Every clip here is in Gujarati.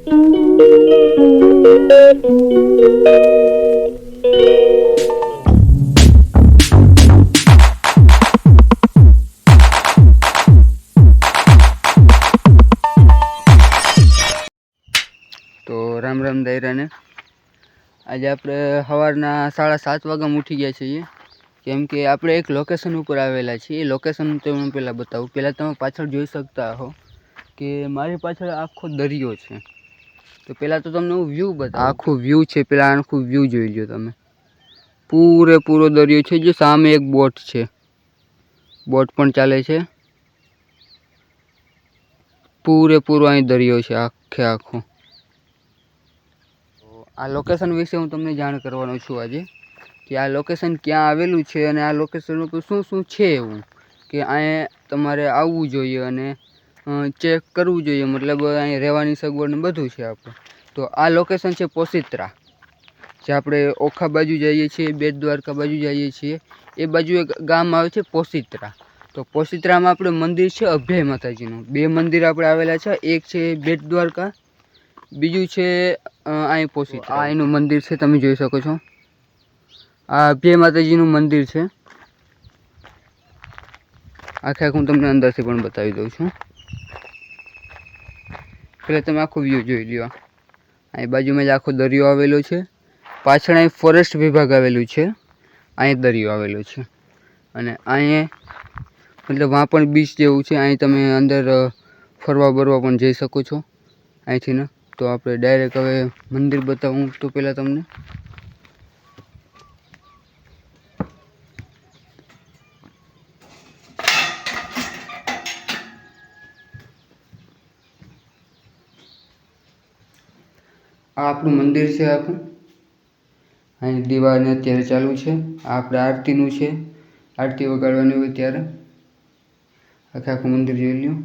તો રામ રામ દાયરાને આજે આપણે સવારના 7:30 વાગ્યામાં ઉઠી ગયા છીએ, કેમ કે આપણે એક લોકેશન ઉપર આવેલા છીએ. એ લોકેશન તમને પહેલાં બતાવું. પહેલાં તમે પાછળ જોઈ શકતા હો કે મારી પાછળ આખો દરિયો છે. તો પહેલાં તો તમને હું વ્યૂ બતાવું. આખું વ્યૂ છે, પહેલાં આખું વ્યૂ જોઈ લો તમે. પૂરેપૂરો દરિયો છે. જો સામે એક બોટ છે, બોટ પણ ચાલે છે. પૂરેપૂરો અહીં દરિયો છે આખે આખો. આ લોકેશન વિશે હું તમને જાણ કરવાનો છું આજે, કે આ લોકેશન ક્યાં આવેલું છે અને આ લોકેશન ઉપર શું શું છે એવું કે અહીંયા તમારે આવવું જોઈએ અને ચેક કરવું જોઈએ. મતલબ અહીં રહેવાની સગવડ ને બધું છે આપણે. તો આ લોકેશન છે પોશિત્રા, જે આપણે ઓખા બાજુ જઈએ છીએ, બેટ દ્વારકા બાજુ જઈએ છીએ, એ બાજુ એક ગામ આવે છે પોશિત્રા. તો પોશિત્રામાં આપણે મંદિર છે અભય માતાજીનું. 2 મંદિર આપણે આવેલા છે. એક છે બેટ દ્વારકા, બીજું છે અહીં પોશિત્રા. આ એનું મંદિર છે, તમે જોઈ શકો છો. આ અભય માતાજીનું મંદિર છે. આખે હું તમને અંદરથી પણ બતાવી દઉં છું. પહેલાં તમે આખો વ્યૂ જોઈ લ્યો. અહીં બાજુમાં જ આખો દરિયો આવેલો છે. પાછળ અહીં ફોરેસ્ટ વિભાગ આવેલું છે. અહીં દરિયો આવેલો છે અને અહીં મતલબ વहाँ પણ બીચ જેવું છે. અહીં તમે અંદર ફરવા બરવા પણ જઈ શકો છો અહીંથી ને. તો આપણે ડાયરેક્ટ હવે મંદિર બતાવું. તો પહેલાં તમને આ આપણું મંદિર છે આખું. અહીં દીવાને અત્યારે ચાલુ છે. આ આપણે આરતીનું છે, આરતી વગાડવાની હોય ત્યારે. આખે આખું મંદિર જોઈ લ્યો.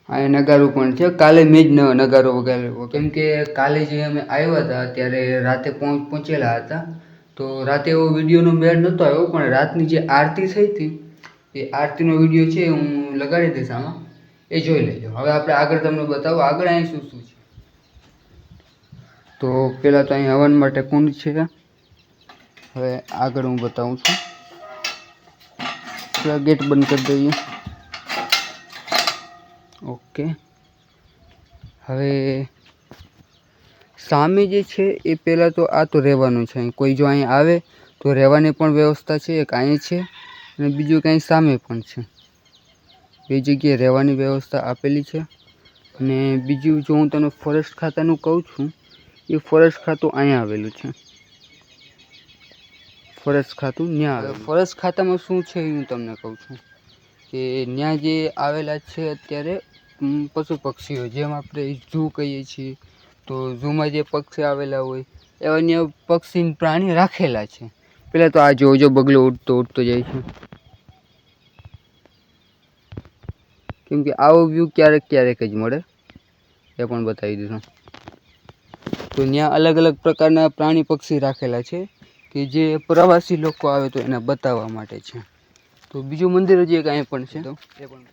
આ નગારું પણ છે. કાલે મેં જ નગારો વગાડ્યો, કેમ કે કાલે જે અમે આવ્યા હતા ત્યારે રાતે પહોંચેલા હતા. તો રાતે એવો વિડીયોનો મેળ નહોતો આવ્યો, પણ રાતની જે આરતી થઈ હતી એ આરતીનો વિડીયો છે હું લગાડી દઈશ આમાં, એ જોઈ લેજો. હવે આપણે આગળ તમને બતાવો આગળ અહીં શું શું છે. તો પહેલાં તો અહીં હવન માટે કુંડ છે. હવે આગળ હું બતાવું છું. ગેટ બંધ કરી દઈએ. ઓકે. હવે સામે જે છે એ પહેલાં તો આ તો રહેવાનું છે. કોઈ જો અહીં આવે તો રહેવાની પણ વ્યવસ્થા છે. એક અહીં છે અને બીજું કાંઈ સામે પણ છે. 2 જગ્યાએ રહેવાની વ્યવસ્થા આપેલી છે. અને બીજું જો હું તમને ફોરેસ્ટ ખાતાનું કહું છું, એ ફોરેસ્ટ ખાતું અહીંયા આવેલું છે. ફોરેસ્ટ ખાતું ત્યાં આવે. ફોરેસ્ટ ખાતામાં શું છે એ હું તમને કહું છું કે ત્યાં જે આવેલા છે અત્યારે પશુ પક્ષીઓ, જેમ આપણે ઝૂ કહીએ છીએ, તો ઝૂમાં જે પક્ષી આવેલા હોય એવા ત્યાં પક્ષી પ્રાણી રાખેલા છે. પહેલાં તો આ જો બગલો ઉડતો જાય છે. કેમ કે આવો વ્યૂ ક્યારેક ક્યારેક જ મળે, એ પણ બતાવી દીધું. તો ત્યાં અલગ અલગ પ્રકારના પ્રાણી પક્ષી રાખેલા છે કે જે પ્રવાસી લોકો આવે તો એને બતાવવા માટે છે. તો બીજું મંદિર હજી એક અહીં પણ છે, તો એ પણ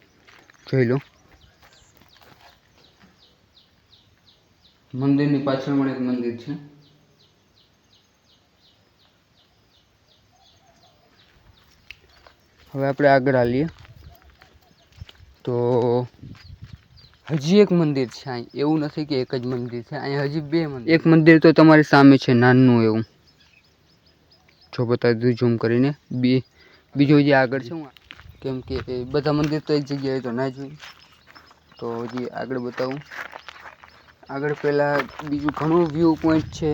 જોઈ લો. મંદિરની પાછળ પણ એક મંદિર છે. હવે આપણે આગળ હાલીએ તો હજી એક મંદિર છે અહીં. એવું નથી કે એક જ મંદિર છે, અહીં હજી 2 મંદિર. એક મંદિર તો તમારી સામે છે નાનું એવું, જો બતાવી દઉં ઝૂમ કરીને. બીજું જે આગળ છે, કેમ કે બધા મંદિર તો એક જગ્યાએ તો ના જોઈ, તો હજી આગળ બતાવું. આગળ પહેલાં બીજું ઘણું વ્યૂ પોઈન્ટ છે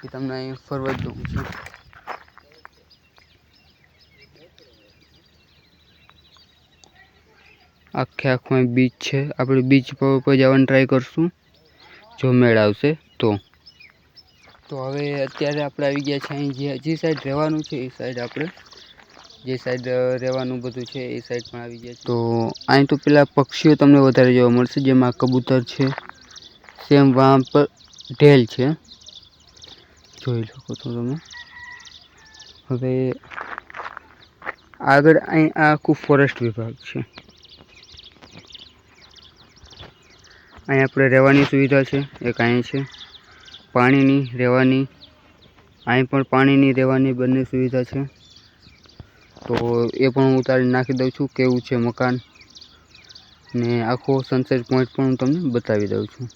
એ તમને અહીં ફરવા દઉં છું. આખે આખું બીચ છે. આપણે બીચ પર જવાની ટ્રાય કરશું જો મેળ આવશે તો. હવે અત્યારે આપણે આવી ગયા છે અહીં જે સાઈડ રહેવાનું છે એ સાઈડ. આપણે જે સાઈડ રહેવાનું બધું છે એ સાઈડ પણ આવી ગયા છે. તો અહીં તો પેલા પક્ષીઓ તમને વધારે જોવા મળશે, જેમાં કબૂતર છે, સેમ વહાં પર ઢેલ છે, જોઈ શકો છો તમે. હવે આગળ અહીં આ આખું ફોરેસ્ટ વિભાગ છે. અહીં આપણે રહેવાની સુવિધા છે, એક અહીં છે પાણીની રહેવાની, અહીં પણ પાણીની રહેવાની બંને સુવિધા છે. તો એ પણ હું ઉતારી નાખી દઉં છું કેવું છે મકાન, ને આખો સનસેટ પોઈન્ટ પણ હું તમને બતાવી દઉં છું.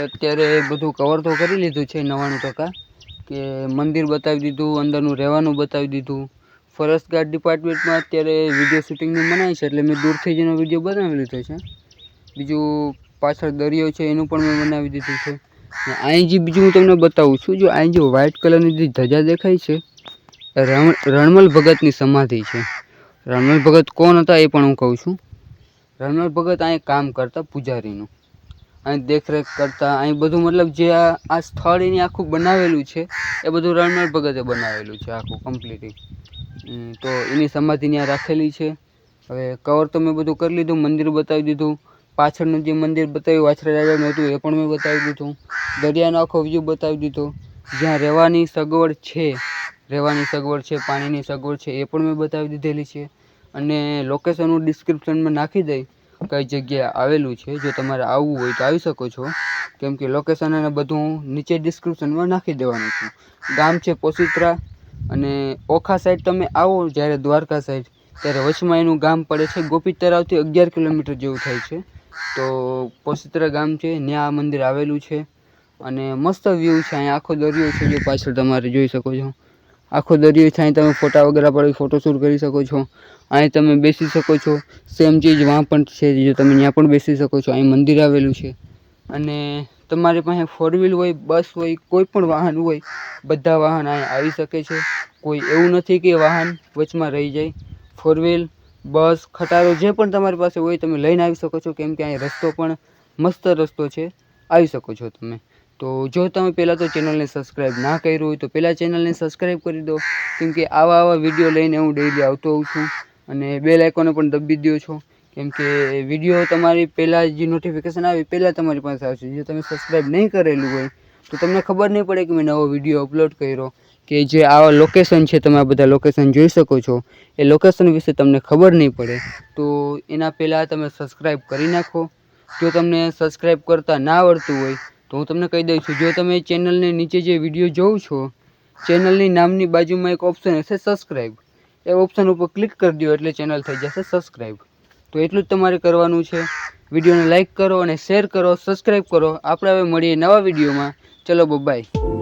અત્યારે બધું કવર તો કરી લીધું છે 99%, કે મંદિર બતાવી દીધું, અંદરનું રહેવાનું બતાવી દીધું. ફોરેસ્ટ ગાર્ડ ડિપાર્ટમેન્ટમાં અત્યારે વિડીયો શૂટિંગની મનાઈ છે, એટલે મેં દૂરથી જ એનો વિડીયો બનાવી લીધો છે. બીજું પાછળ દરિયો છે એનું પણ મેં બનાવી દીધું છે. અહીં જે બીજું હું તમને બતાવું છું, જો અહીં જે વ્હાઇટ કલરની જે ધજા દેખાય છે રણમલ ભગતની સમાધિ છે. રણમલ ભગત કોણ હતા એ પણ હું કહું છું. રણમલ ભગત અહીં કામ કરતા પૂજારીનું, અહીં દેખરેખ કરતા, અહીં બધું મતલબ જે આ સ્થળ એની આખું બનાવેલું છે એ બધું રણમલ ભગતે બનાવેલું છે આખું કમ્પ્લીટલી. તો એની સમાધિ ત્યાં રાખેલી છે. હવે કવર તો મેં બધું કરી લીધું, મંદિર બતાવી દીધું, પાછળનું જે મંદિર બતાવ્યું વાછરા રાજાનું હતું એ પણ મેં બતાવી દીધું, દરિયાનો આખો વ્યૂ બતાવી દીધો. જ્યાં રહેવાની સગવડ છે, પાણીની સગવડ છે એ પણ મેં બતાવી દીધેલી છે. અને લોકેશન હું ડિસ્ક્રિપ્શનમાં નાખી દઈ કઈ જગ્યાએ આવેલું છે. જો તમારે આવવું હોય તો આવી શકો છો, કેમ કે લોકેશન અને બધું હું નીચે ડિસ્ક્રિપ્શનમાં નાખી દેવાનું છું. ગામ છે પોશિત્રા, અને ઓખા સાઈડ તમે આવો જ્યારે દ્વારકા સાઈડ, ત્યારે વચમાં એનું ગામ પડે છે. ગોપી તળાવથી 11 કિલોમીટર જેવું થાય છે. તો પોશિત્રા ગામ છે, ત્યાં આ મંદિર આવેલું છે. અને મસ્ત વ્યૂ છે, અહીંયા આખો દરિયો છે, જે પાછળ તમારે જોઈ શકો છો. આખો દરિયો છે, અહીં તમે ફોટા વગેરે પડી ફોટોશૂટ કરી શકો છો. અહીં તમે બેસી શકો છો. સેમ ચીજ વાં પણ છે, જો તમે ત્યાં પણ બેસી શકો છો. અહીં મંદિર આવેલું છે. અને તમારી પાસે 4 વ્હીલ હોય, બસ હોય, કોઈ પણ વાહન હોય, બધા વાહન અહીં આવી શકે છે. કોઈ એવું નથી કે વાહન વચમાં રહી જાય. 4 વ્હીલ, બસ, ખટારો જે પણ તમારી પાસે હોય તમે લઈને આવી શકો છો, કેમ કે અહીં રસ્તો પણ મસ્ત રસ્તો છે, આવી શકો છો તમે. તો જો તમે પહેલાં તો ચેનલને સબસ્ક્રાઈબ ના કર્યું હોય તો પહેલાં ચેનલને સબસ્ક્રાઈબ કરી દો, કેમ કે આવા વિડીયો લઈને હું ડેઈલી આવતો હોઉં છું. અને બેલ આઇકોને પણ દબી દો છો, કેમ કે વિડીયો તમારી પહેલાં જે નોટિફિકેશન આવે પહેલાં તમારી પાસે આવશે. જો તમે સબસ્ક્રાઈબ નહીં કરેલું હોય તો તમને ખબર નહીં પડે કે મેં નવો વિડીયો અપલોડ કર્યો, કે જે આવા લોકેશન છે તમે આ બધા લોકેશન જોઈ શકો છો, એ લોકેશન વિશે તમને ખબર નહીં પડે. તો એના પહેલાં તમે સબસ્ક્રાઈબ કરી નાખો. જો તમને સબસ્ક્રાઈબ કરતાં ના આવડતું હોય તો હું તમને કહી દઉં છું, જો તમે ચેનલને નીચે જે વિડીયો જોવો છો, ચેનલની નામની બાજુમાં એક ઓપ્શન હશે સબસ્ક્રાઈબ, એ ઓપ્શન ઉપર ક્લિક કરી દો એટલે ચેનલ થઈ જશે સબસ્ક્રાઈબ. તો એટલું જ તમારે કરવાનું છે. વિડીયોને લાઇક કરો અને શેર કરો, સબસ્ક્રાઈબ કરો. આપણે હવે મળીએ નવા વિડીયોમાં. ચલો બાય.